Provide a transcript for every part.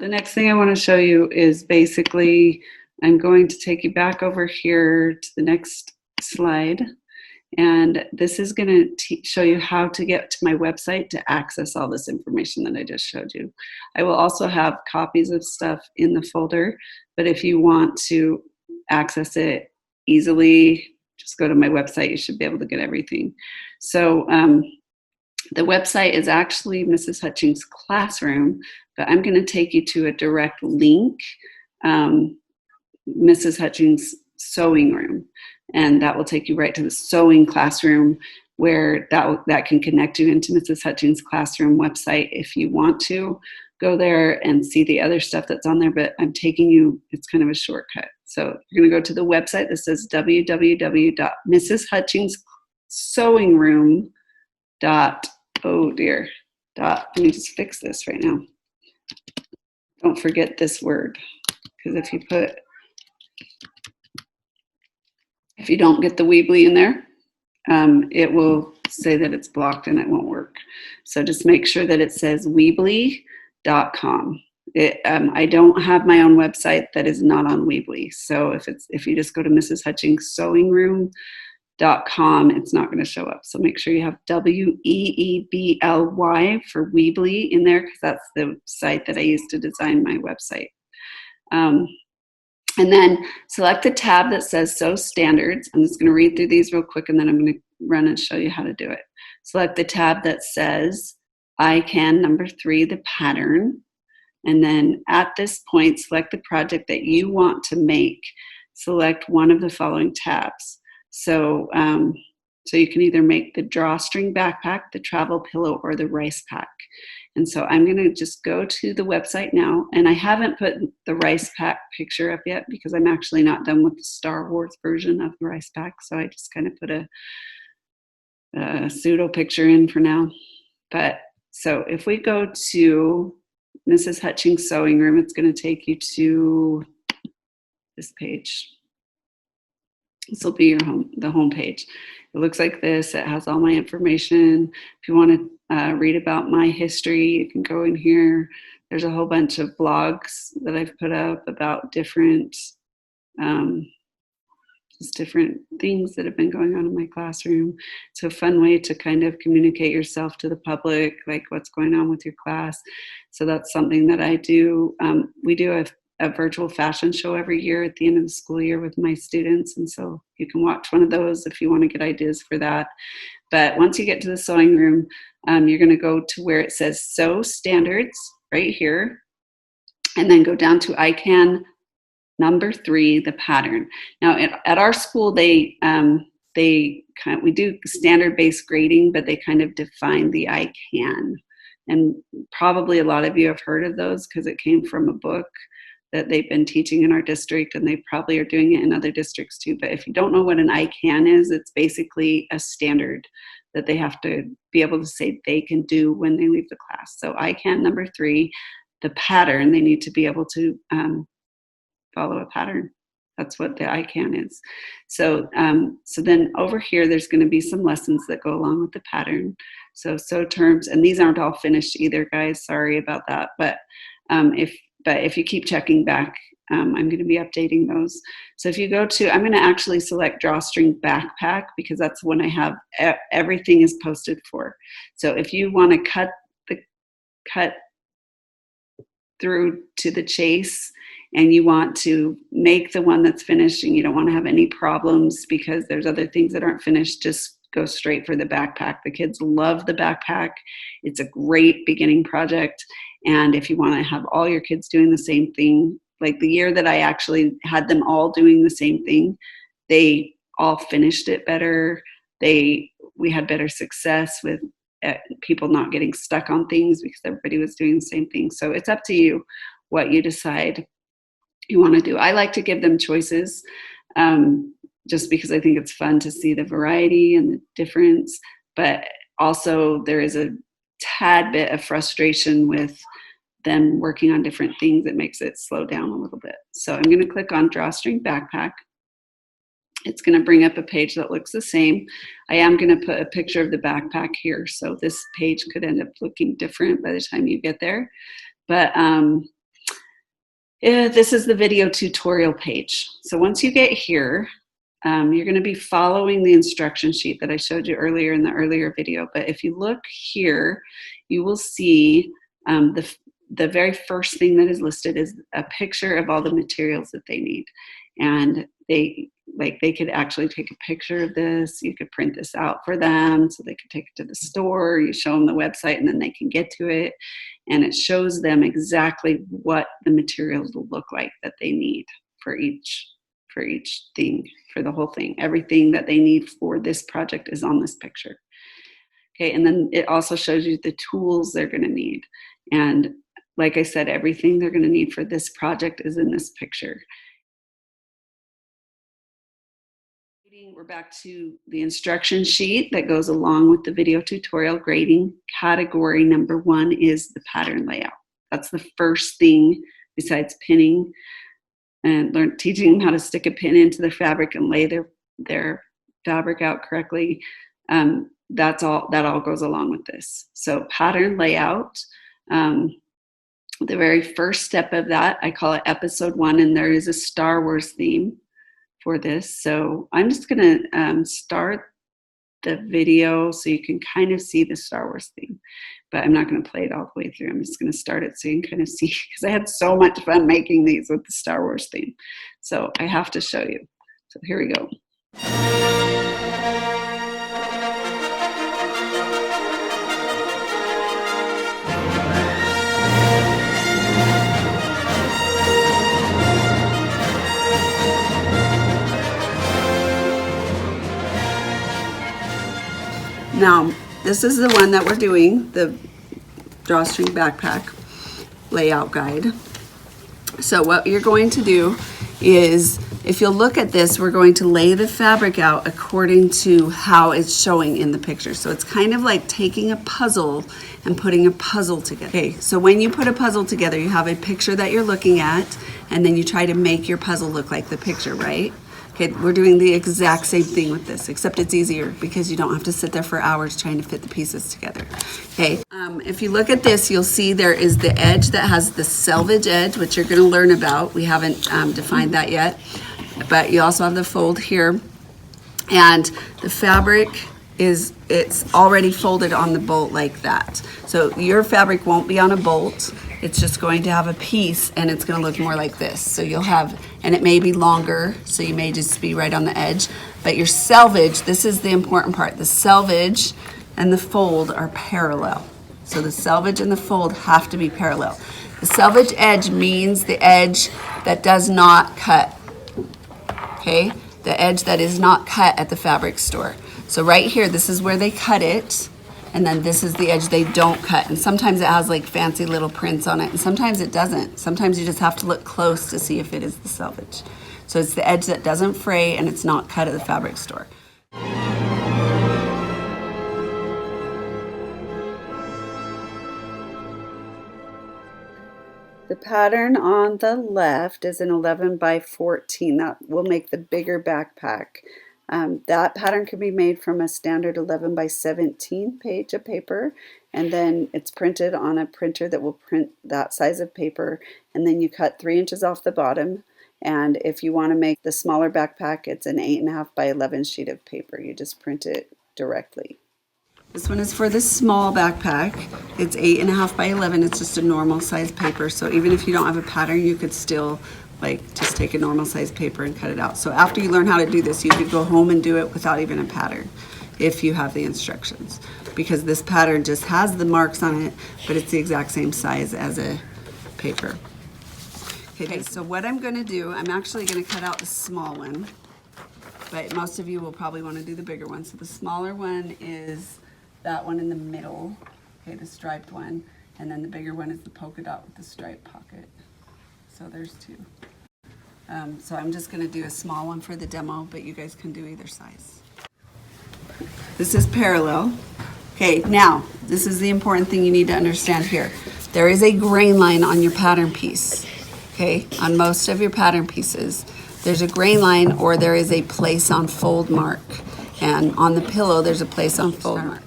The next thing I want to show you is basically, I'm going to take you back over here to the next slide. And this is going to show you how to get to my website to access all this information that I just showed you. I will also have copies of stuff in the folder, but if you want to access it easily, just go to my website. You should be able to get everything. So the website is actually Mrs. Hutchings Classroom, but I'm going to take you to a direct link, Mrs. Hutchings Sewing Room, and that will take you right to the sewing classroom, where that can connect you into Mrs. Hutchings Classroom website if you want to go there and see the other stuff that's on there, but I'm taking you, it's kind of a shortcut. So you're going to go to the website that says www.mrshutchingssewingroom. Oh dear, let me just fix this right now. Don't forget this word, because if you don't get the Weebly in there, it will say that it's blocked and it won't work. So just make sure that it says Weebly.com. I don't have my own website that is not on Weebly. So if you just go to Mrs. Hutchings Sewing Room.com, it's not going to show up. So make sure you have WEEBLY for Weebly in there, because that's the site that I used to design my website. And then select the tab that says Sew Standards. I'm just going to read through these real quick, and then I'm going to run and show you how to do it. Select the tab that says I Can number 3, the pattern. And then at this point, select the project that you want to make. Select one of the following tabs. So you can either make the drawstring backpack, the travel pillow, or the rice pack. And so I'm going to just go to the website now, and I haven't put the rice pack picture up yet because I'm actually not done with the Star Wars version of the rice pack. So I just kind of put a pseudo picture in for now. But so if we go to Mrs. Hutchings Sewing Room, it's going to take you to this page. This will be the home page. It looks like this. It has all my information. If you want to read about my history, you can go in here. There's a whole bunch of blogs that I've put up about different things that have been going on in my classroom. It's a fun way to kind of communicate yourself to the public, like what's going on with your class. So that's something that I do. We do a virtual fashion show every year at the end of the school year with my students. And so you can watch one of those if you want to get ideas for that. But once you get to the sewing room, you're going to go to where it says Sew Standards right here, and then go down to I Can number 3, the pattern. Now at our school, we do standard-based grading, but they kind of define the I Can. And probably a lot of you have heard of those because it came from a book that they've been teaching in our district, and they probably are doing it in other districts too. But if you don't know what an I Can is, it's basically a standard that they have to be able to say they can do when they leave the class. So I Can number 3, the pattern, they need to be able to follow a pattern. That's what the I Can is. So then over here, there's going to be some lessons that go along with the pattern. So terms, and these aren't all finished either, guys. Sorry about that. But if you keep checking back, I'm going to be updating those. So if you go to, I'm going to actually select drawstring backpack because that's when I have everything is posted for. So if you want to cut through to the chase and you want to make the one that's finished and you don't want to have any problems because there's other things that aren't finished, just go straight for the backpack. The kids love the backpack. It's a great beginning project. And if you want to have all your kids doing the same thing, like the year that I actually had them all doing the same thing, they all finished it better. We had better success with people not getting stuck on things because everybody was doing the same thing. So it's up to you what you decide you want to do. I like to give them choices just because I think it's fun to see the variety and the difference. But also there is a tad bit of frustration with them working on different things that makes it slow down a little bit. So I'm going to click on Drawstring Backpack. It's going to bring up a page that looks the same. I am going to put a picture of the backpack here, so this page could end up looking different by the time you get there. But Yeah, this is the video tutorial page. So once you get here, you're going to be following the instruction sheet that I showed you earlier in the earlier video. But if you look here, you will see the very first thing that is listed is a picture of all the materials that they need. And they could actually take a picture of this. You could print this out for them so they could take it to the store. You show them the website and then they can get to it. And it shows them exactly what the materials will look like that they need for each thing, for the whole thing. Everything that they need for this project is on this picture. Okay, and then it also shows you the tools they're going to need. And like I said, everything they're going to need for this project is in this picture. We're back to the instruction sheet that goes along with the video tutorial grading. Category number 1 is the pattern layout. That's the first thing besides pinning and teaching them how to stick a pin into their fabric and lay their fabric out correctly. That all goes along with this. So pattern layout, the very first step of that, I call it episode 1, and there is a Star Wars theme for this. So I'm just going to start the video so you can kind of see the Star Wars theme, but I'm not going to play it all the way through. I'm just going to start it so you can kind of see, because I had so much fun making these with the Star Wars theme. So I have to show you. So here we go. Now, this is the one that we're doing, the drawstring backpack layout guide. So what you're going to do is, if you'll look at this, we're going to lay the fabric out according to how it's showing in the picture. So it's kind of like taking a puzzle and putting a puzzle together. Okay, so when you put a puzzle together, you have a picture that you're looking at, and then you try to make your puzzle look like the picture, right? Okay, we're doing the exact same thing with this, except it's easier because you don't have to sit there for hours trying to fit the pieces together. Okay, if you look at this, you'll see there is the edge that has the selvage edge, which you're going to learn about. We haven't defined that yet, but you also have the fold here, and the fabric it's already folded on the bolt like that. So your fabric won't be on a bolt. It's just going to have a piece, and it's going to look more like this. So you'll have, and it may be longer, so you may just be right on the edge. But your selvage, this is the important part. The selvage and the fold are parallel. So the selvage and the fold have to be parallel. The selvage edge means the edge that does not cut. Okay? The edge that is not cut at the fabric store. So right here, this is where they cut it, and then this is the edge they don't cut. And sometimes it has like fancy little prints on it, and sometimes it doesn't. Sometimes you just have to look close to see if it is the selvage. So it's the edge that doesn't fray and it's not cut at the fabric store. The pattern on the left is an 11 by 14. That will make the bigger backpack. That pattern can be made from a standard 11 by 17 page of paper, and then it's printed on a printer that will print that size of paper, and then you cut 3 inches off the bottom. And if you want to make the smaller backpack, it's an 8.5 by 11 sheet of paper. You just print it directly. This one is for the small backpack. It's 8.5 by 11. It's just a normal size paper, so even if you don't have a pattern, you could still just take a normal size paper and cut it out. So after you learn how to do this, you could go home and do it without even a pattern if you have the instructions, because this pattern just has the marks on it, but it's the exact same size as a paper. Okay, so what I'm going to do, I'm actually going to cut out the small one, but most of you will probably want to do the bigger one. So the smaller one is that one in the middle, okay, the striped one, and then the bigger one is the polka dot with the stripe pocket. So there's 2. So I'm just going to do a small one for the demo, but you guys can do either size. This is parallel. Okay, now this is the important thing you need to understand here. There is a grain line on your pattern piece. Okay, on most of your pattern pieces, there's a grain line or there is a place on fold mark. And on the pillow, there's a place on fold mark.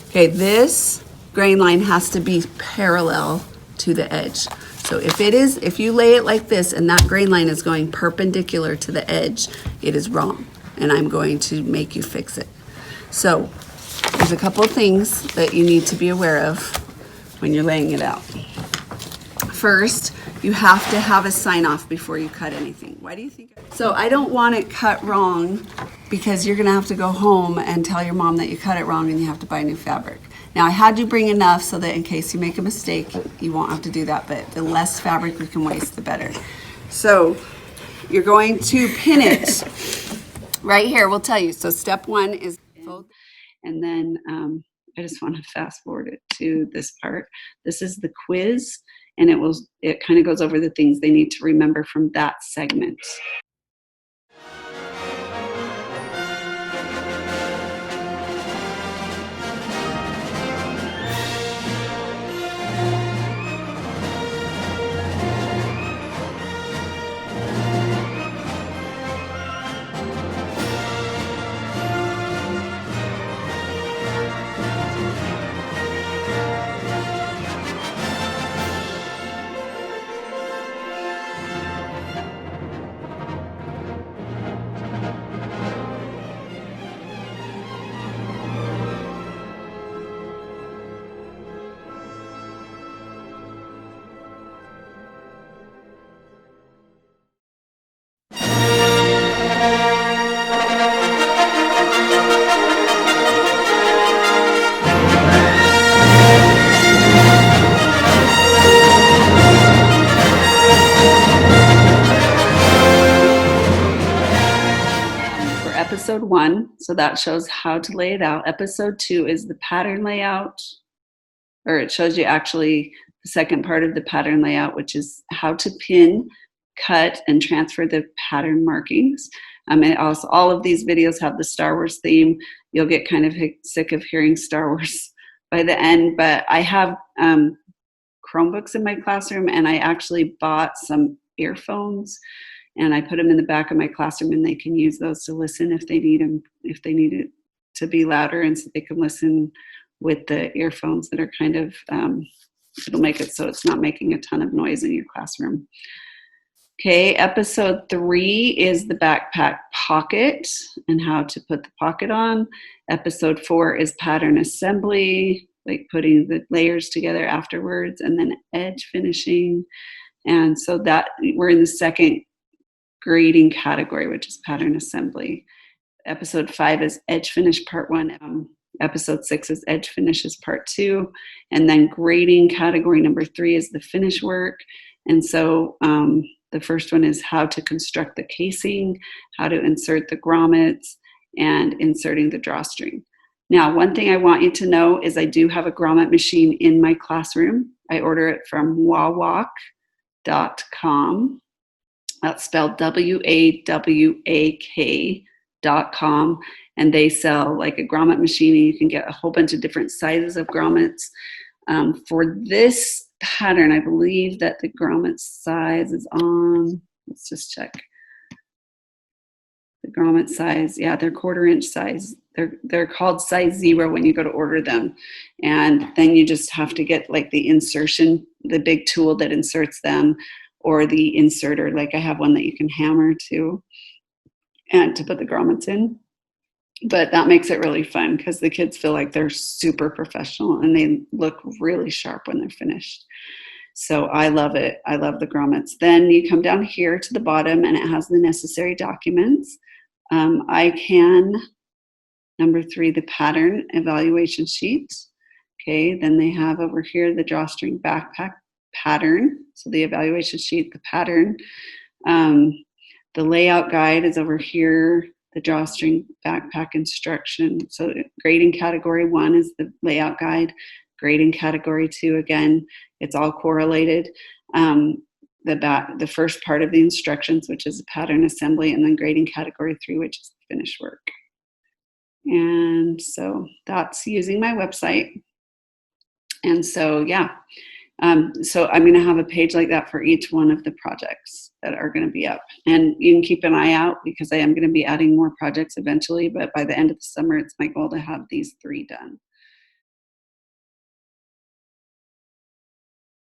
Okay, this grain line has to be parallel to the edge. So if you lay it like this and that grain line is going perpendicular to the edge, it is wrong. And I'm going to make you fix it. So there's a couple of things that you need to be aware of when you're laying it out. First, you have to have a sign off before you cut anything. Why do you think? So I don't want it cut wrong because you're gonna have to go home and tell your mom that you cut it wrong and you have to buy new fabric. Now I had you bring enough so that in case you make a mistake, you won't have to do that, but the less fabric we can waste, the better. So you're going to pin it right here, we'll tell you. So step one is fold. And then I just want to fast forward it to this part. This is the quiz, and it kind of goes over the things they need to remember from that segment. Episode 1, so that shows how to lay it out. Episode 2 is the pattern layout, or it shows you actually the second part of the pattern layout, which is how to pin, cut, and transfer the pattern markings. And also, all of these videos have the Star Wars theme. You'll get kind of sick of hearing Star Wars by the end, but I have Chromebooks in my classroom, and I actually bought some earphones, and I put them in the back of my classroom, and they can use those to listen if they need them, if they need it to be louder, and so they can listen with the earphones that are kind of, it'll make it so it's not making a ton of noise in your classroom. Okay, episode 3 is the backpack pocket and how to put the pocket on. Episode 4 is pattern assembly, like putting the layers together afterwards, and then edge finishing. And so that we're in the second grading category, which is pattern assembly. Episode 5 is edge finish part 1. Episode 6 is edge finishes part 2. And then grading category number 3 is the finish work. And so the first one is how to construct the casing, how to insert the grommets, and inserting the drawstring. Now, one thing I want you to know is I do have a grommet machine in my classroom. I order it from wawak.com. That's spelled WAWAK.com. And they sell like a grommet machine, and you can get a whole bunch of different sizes of grommets. For this pattern, I believe that the grommet size is on, let's just check. The grommet size, yeah, they're 1/4 inch size. They're called size 0 when you go to order them. And then you just have to get like the insertion, the big tool that inserts them, or the inserter, like I have one that you can hammer to, and to put the grommets in. But that makes it really fun because the kids feel like they're super professional and they look really sharp when they're finished. So I love it. I love the grommets. Then you come down here to the bottom and it has the necessary documents. Number 3, the pattern evaluation sheet. Okay, then they have over here the drawstring backpack pattern. So the evaluation sheet, the pattern. The layout guide is over here, the drawstring backpack instruction. So grading category 1 is the layout guide. Grading category 2, again, it's all correlated. The first part of the instructions, which is pattern assembly, and then grading category 3, which is finished work. And so that's using my website. And so, yeah. So I'm going to have a page like that for each one of the projects that are going to be up. And you can keep an eye out because I am going to be adding more projects eventually, but by the end of the summer, it's my goal to have these 3 done.